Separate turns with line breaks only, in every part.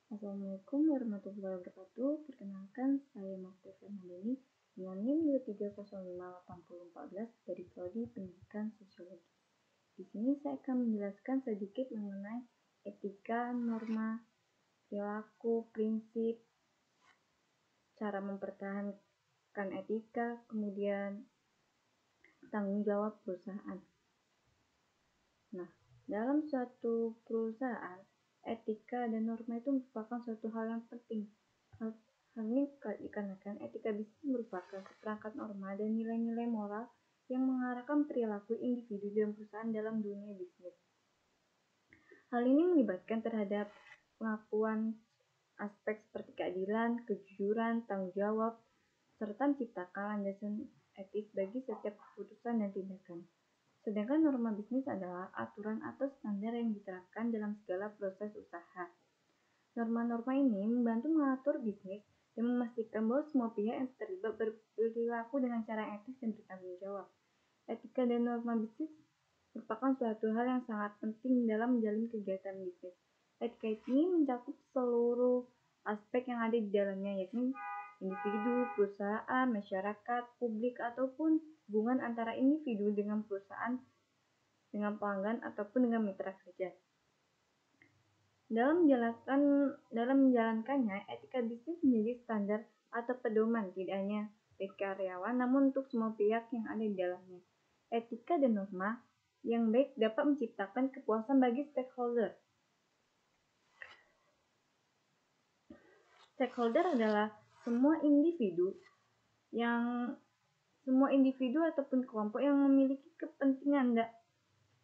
Assalamualaikum warahmatullahi wabarakatuh. Perkenalkan, saya Marta Fernandini dengan NIM 23058014 dari Prodi Pendidikan Sosiologi. Di sini saya akan menjelaskan sedikit mengenai etika, norma, perilaku, prinsip, cara mempertahankan etika, kemudian tanggung jawab perusahaan. Nah, dalam suatu perusahaan, etika dan norma itu merupakan suatu hal yang penting. Hal ini dikarenakan etika bisnis merupakan seperangkat norma dan nilai-nilai moral yang mengarahkan perilaku individu dan perusahaan dalam dunia bisnis. Hal ini melibatkan terhadap pengakuan aspek seperti keadilan, kejujuran, tanggung jawab, serta menciptakan landasan etis bagi setiap keputusan dan tindakan. Sedangkan norma bisnis adalah aturan atau standar yang diterapkan dalam segala proses usaha. Norma-norma ini membantu mengatur bisnis dan memastikan bahwa semua pihak yang terlibat berperilaku dengan cara etis dan bertanggung jawab. Etika dan norma bisnis merupakan suatu hal yang sangat penting dalam menjalin kegiatan bisnis. Etika ini mencakup seluruh aspek yang ada di dalamnya, yakni individu, perusahaan, masyarakat, publik, ataupun hubungan antara individu dengan perusahaan, dengan pelanggan, ataupun dengan mitra kerja. Dalam menjalankannya, etika bisnis menjadi standar atau pedoman tidak hanya bagi karyawan, namun untuk semua pihak yang ada di dalamnya. Etika dan norma yang baik dapat menciptakan kepuasan bagi stakeholder. Stakeholder adalah semua individu ataupun kelompok yang memiliki kepentingan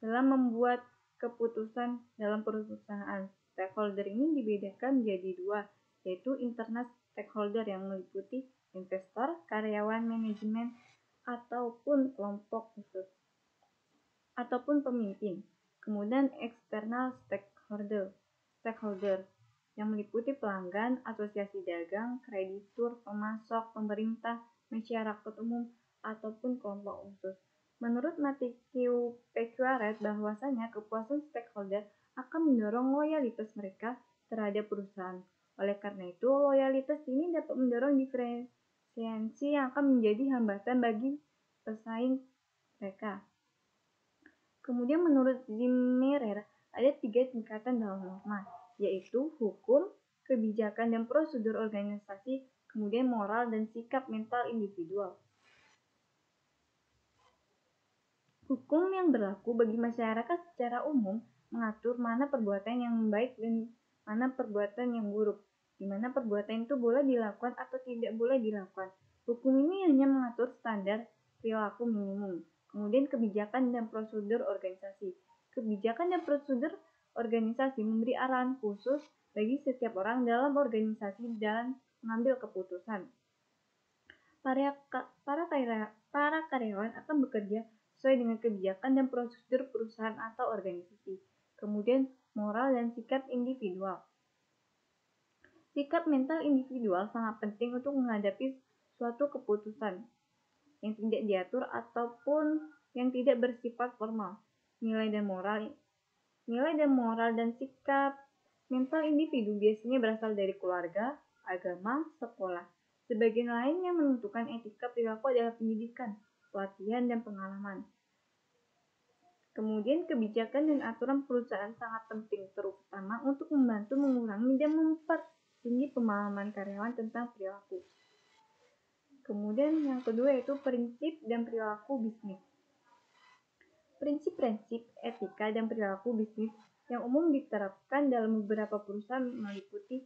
dalam membuat keputusan dalam perusahaan. Stakeholder ini dibedakan menjadi dua, yaitu internal stakeholder yang meliputi investor, karyawan, manajemen, ataupun kelompok khusus, ataupun pemimpin. Kemudian eksternal stakeholder yang meliputi pelanggan, asosiasi dagang, kreditur, pemasok, pemerintah, masyarakat umum, ataupun kelompok khusus. Menurut Matthew Pecquaret, bahwasanya kepuasan stakeholder akan mendorong loyalitas mereka terhadap perusahaan. Oleh karena itu, loyalitas ini dapat mendorong diferensiasi yang akan menjadi hambatan bagi pesaing mereka. Kemudian menurut Zimmerer, ada 3 tingkatan dalam norma, yaitu hukum, kebijakan dan prosedur organisasi, kemudian moral dan sikap mental individual. Hukum yang berlaku bagi masyarakat secara umum mengatur mana perbuatan yang baik dan mana perbuatan yang buruk, di mana perbuatan itu boleh dilakukan atau tidak boleh dilakukan. Hukum ini hanya mengatur standar perilaku minimum. Kemudian kebijakan dan prosedur organisasi. Kebijakan dan prosedur organisasi memberi arahan khusus bagi setiap orang dalam organisasi dalam mengambil keputusan. Para karyawan akan bekerja sesuai dengan kebijakan dan prosedur perusahaan atau organisasi. Kemudian moral dan sikap individual. Sikap mental individual sangat penting untuk menghadapi suatu keputusan yang tidak diatur ataupun yang tidak bersifat formal. Nilai dan moral dan sikap mental individu biasanya berasal dari keluarga, agama, sekolah. Sebagian lain yang menentukan etika perilaku adalah pendidikan, pelatihan, dan pengalaman. Kemudian kebijakan dan aturan perusahaan sangat penting, terutama untuk membantu mengurangi dan mempertinggi pemahaman karyawan tentang perilaku. Kemudian yang kedua yaitu prinsip dan perilaku bisnis. Prinsip-prinsip etika dan perilaku bisnis yang umum diterapkan dalam beberapa perusahaan meliputi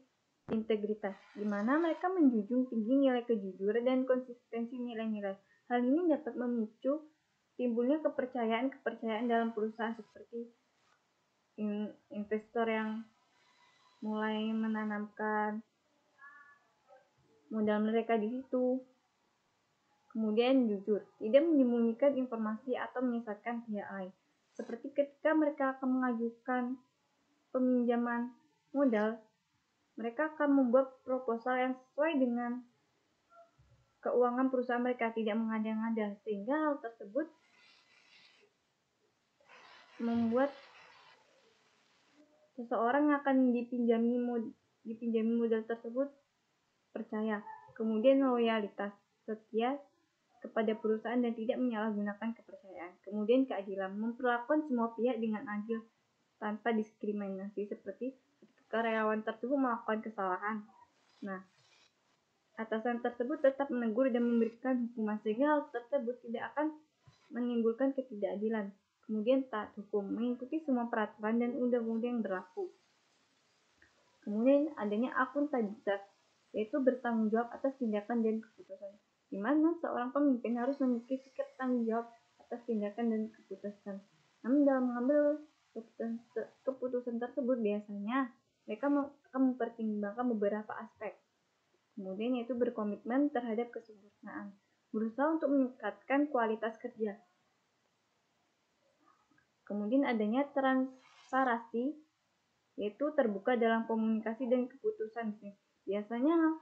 integritas, di mana mereka menjunjung tinggi nilai kejujuran dan konsistensi nilai-nilai. Hal ini dapat memicu timbulnya kepercayaan dalam perusahaan, seperti investor yang mulai menanamkan modal mereka di situ. Kemudian jujur, tidak menyembunyikan informasi atau menyesatkan pihak lain. Seperti ketika mereka akan mengajukan peminjaman modal, mereka akan membuat proposal yang sesuai dengan keuangan perusahaan mereka, tidak mengada-ngada, sehingga hal tersebut membuat seseorang yang akan dipinjami dipinjami modal tersebut percaya, kemudian loyalitas, setia kepada perusahaan dan tidak menyalahgunakan kepercayaan. Kemudian keadilan, memperlakukan semua pihak dengan adil tanpa diskriminasi seperti karyawan tersebut melakukan kesalahan. Nah, atasan tersebut tetap menegur dan memberikan hukuman sehingga hal tersebut tidak akan menimbulkan ketidakadilan. Kemudian taat hukum, mengikuti semua peraturan dan undang-undang yang berlaku. Kemudian adanya akuntabilitas, yaitu bertanggung jawab atas tindakan dan keputusan, di mana seorang pemimpin harus memiliki sikap tanggung jawab atas tindakan dan keputusan. Namun dalam mengambil keputusan tersebut biasanya mereka akan mempertimbangkan beberapa aspek. Kemudian yaitu berkomitmen terhadap kesempurnaan, berusaha untuk meningkatkan kualitas kerja. Kemudian adanya transparansi, yaitu terbuka dalam komunikasi dan keputusan. Biasanya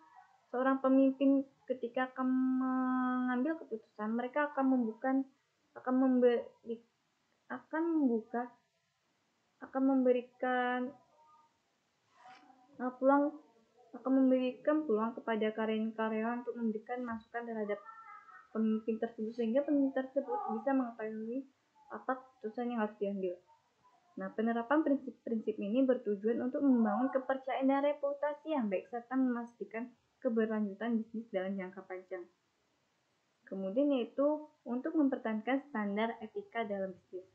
seorang pemimpin ketika akan mengambil keputusan, mereka akan memberikan peluang kepada karyawan untuk memberikan masukan terhadap pemimpin tersebut sehingga pemimpin tersebut bisa mengetahui apa keputusan yang harus diambil. Nah, penerapan prinsip-prinsip ini bertujuan untuk membangun kepercayaan dan reputasi yang baik serta memastikan keberlanjutan bisnis dalam jangka panjang. Kemudian yaitu untuk mempertahankan standar etika dalam bisnis.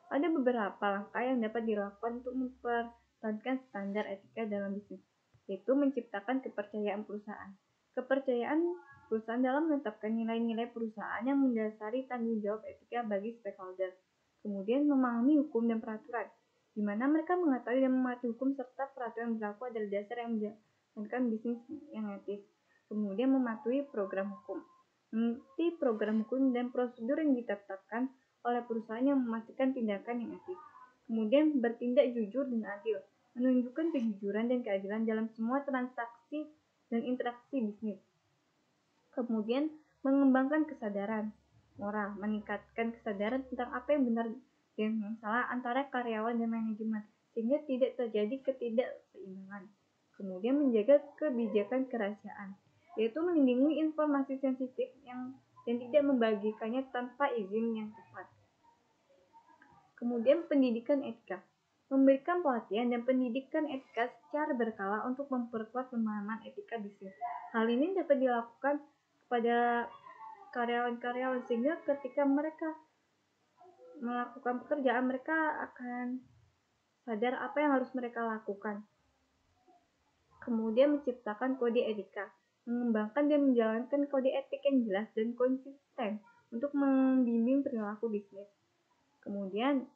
Ada beberapa langkah yang dapat dilakukan untuk mempertahankan standar etika dalam bisnis, yaitu menciptakan kepercayaan perusahaan. Kepercayaan perusahaan dalam menetapkan nilai-nilai perusahaan yang mendasari tanggung jawab etika bagi stakeholder. Kemudian memahami hukum dan peraturan, di mana mereka mengetahui dan mematuhi hukum serta peraturan yang berlaku adalah dasar yang menjalankan bisnis yang etis. Kemudian mematuhi program hukum, mengikuti program hukum dan prosedur yang ditetapkan oleh perusahaan yang memastikan tindakan yang etis. Kemudian bertindak jujur dan adil, menunjukkan kejujuran dan keadilan dalam semua transaksi dan interaksi bisnis. Kemudian mengembangkan kesadaran moral, meningkatkan kesadaran tentang apa yang benar dan yang salah antara karyawan dan manajemen, sehingga tidak terjadi ketidakseimbangan. Kemudian menjaga kebijakan kerahasiaan, yaitu melindungi informasi sensitif dan tidak membagikannya tanpa izin yang tepat. Kemudian pendidikan etika, memberikan pelatihan dan pendidikan etika secara berkala untuk memperkuat pemahaman etika bisnis. Hal ini dapat dilakukan kepada karyawan-karyawan sehingga ketika mereka melakukan pekerjaan mereka akan sadar apa yang harus mereka lakukan. Kemudian menciptakan kode etika, mengembangkan dan menjalankan kode etik yang jelas dan konsisten untuk membimbing perilaku bisnis. Kemudian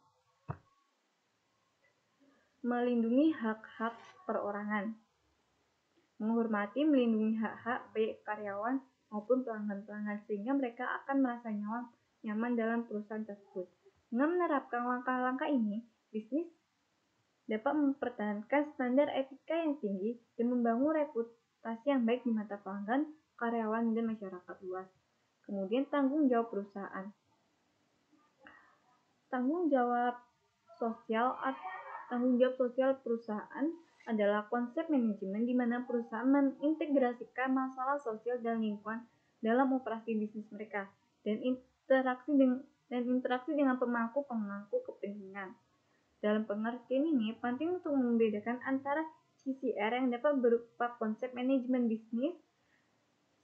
melindungi hak-hak perorangan, menghormati melindungi hak-hak baik karyawan maupun pelanggan-pelanggan sehingga mereka akan merasa nyaman dalam perusahaan tersebut. Dengan menerapkan langkah-langkah ini, bisnis dapat mempertahankan standar etika yang tinggi dan membangun reputasi yang baik di mata pelanggan, karyawan, dan masyarakat luas. Kemudian tanggung jawab perusahaan. Tanggung jawab sosial perusahaan adalah konsep manajemen di mana perusahaan mengintegrasikan masalah sosial dan lingkungan dalam operasi bisnis mereka dan interaksi dengan pemangku kepentingan. Dalam pengertian ini, penting untuk membedakan antara CSR yang dapat berupa konsep manajemen bisnis,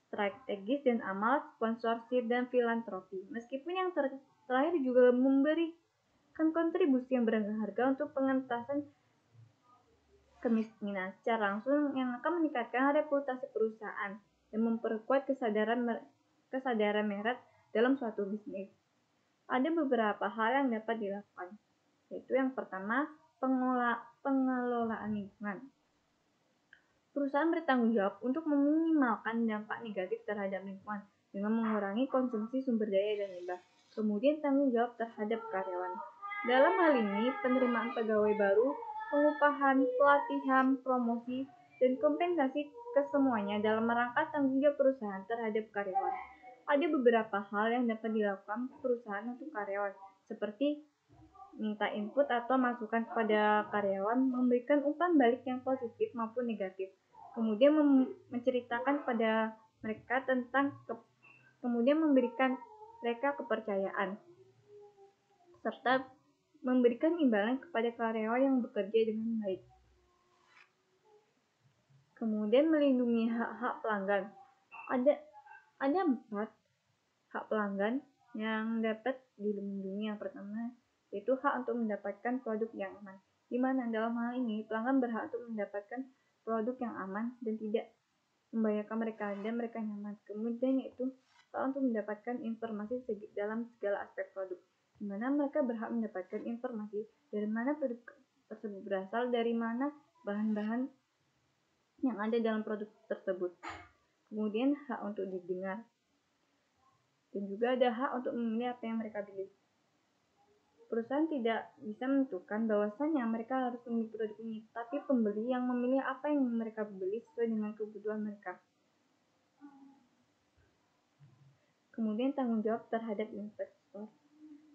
strategis dan amal, sponsorship, dan filantropi. Meskipun yang terakhir juga memberikan kontribusi yang berharga untuk pengentasan kemiskinan secara langsung yang akan meningkatkan reputasi perusahaan dan memperkuat kesadaran merek dalam suatu bisnis. Ada beberapa hal yang dapat dilakukan, yaitu yang pertama, pengelolaan lingkungan. Perusahaan bertanggung jawab untuk meminimalkan dampak negatif terhadap lingkungan dengan mengurangi konsumsi sumber daya dan limbah. Kemudian tanggung jawab terhadap karyawan. Dalam hal ini, penerimaan pegawai baru, pengupahan, pelatihan, promosi, dan kompensasi kesemuanya dalam rangka tanggung jawab perusahaan terhadap karyawan. Ada beberapa hal yang dapat dilakukan perusahaan untuk karyawan, seperti minta input atau masukan kepada karyawan, memberikan umpan balik yang positif maupun negatif. Kemudian menceritakan kepada mereka kemudian memberikan mereka kepercayaan, serta memberikan imbalan kepada karyawan yang bekerja dengan baik. Kemudian melindungi hak-hak pelanggan. Ada 4 hak pelanggan yang dapat dilindungi. Yang pertama yaitu hak untuk mendapatkan produk yang aman, di mana dalam hal ini pelanggan berhak untuk mendapatkan produk yang aman dan tidak membahayakan mereka dan mereka nyaman. Kemudian yaitu hak untuk mendapatkan informasi dalam segala aspek produk, di mana mereka berhak mendapatkan informasi dari mana produk tersebut berasal, dari mana bahan-bahan yang ada dalam produk tersebut. Kemudian hak untuk didengar, dan juga ada hak untuk memilih apa yang mereka pilih. Perusahaan tidak bisa menentukan bahwasannya mereka harus memilih produk ini, tapi pembeli yang memilih apa yang mereka beli sesuai dengan kebutuhan mereka. Kemudian tanggung jawab terhadap investor.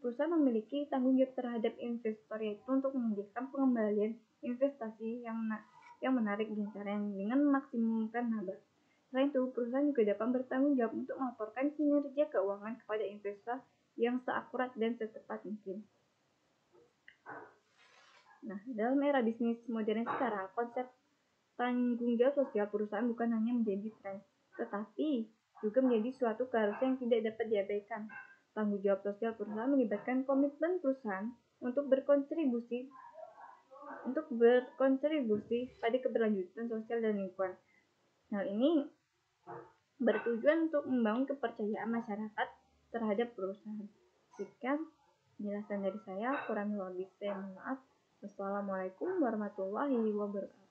Perusahaan memiliki tanggung jawab terhadap investor, yaitu untuk menyediakan pengembalian investasi yang menarik ganjaran dengan memaksimumkan laba. Selain itu, perusahaan juga dapat bertanggung jawab untuk melaporkan kinerja keuangan kepada investor yang seakurat dan secepat mungkin. Nah, dalam era bisnis modern sekarang, konsep tanggung jawab sosial perusahaan bukan hanya menjadi tren, tetapi juga menjadi suatu keharusan yang tidak dapat diabaikan. Tanggung jawab sosial perusahaan melibatkan komitmen perusahaan untuk berkontribusi pada keberlanjutan sosial dan lingkungan. Hal ini bertujuan untuk membangun kepercayaan masyarakat terhadap perusahaan. Sekian penjelasan dari saya, kurang lebih saya mohon maaf. Wassalamualaikum warahmatullahi wabarakatuh.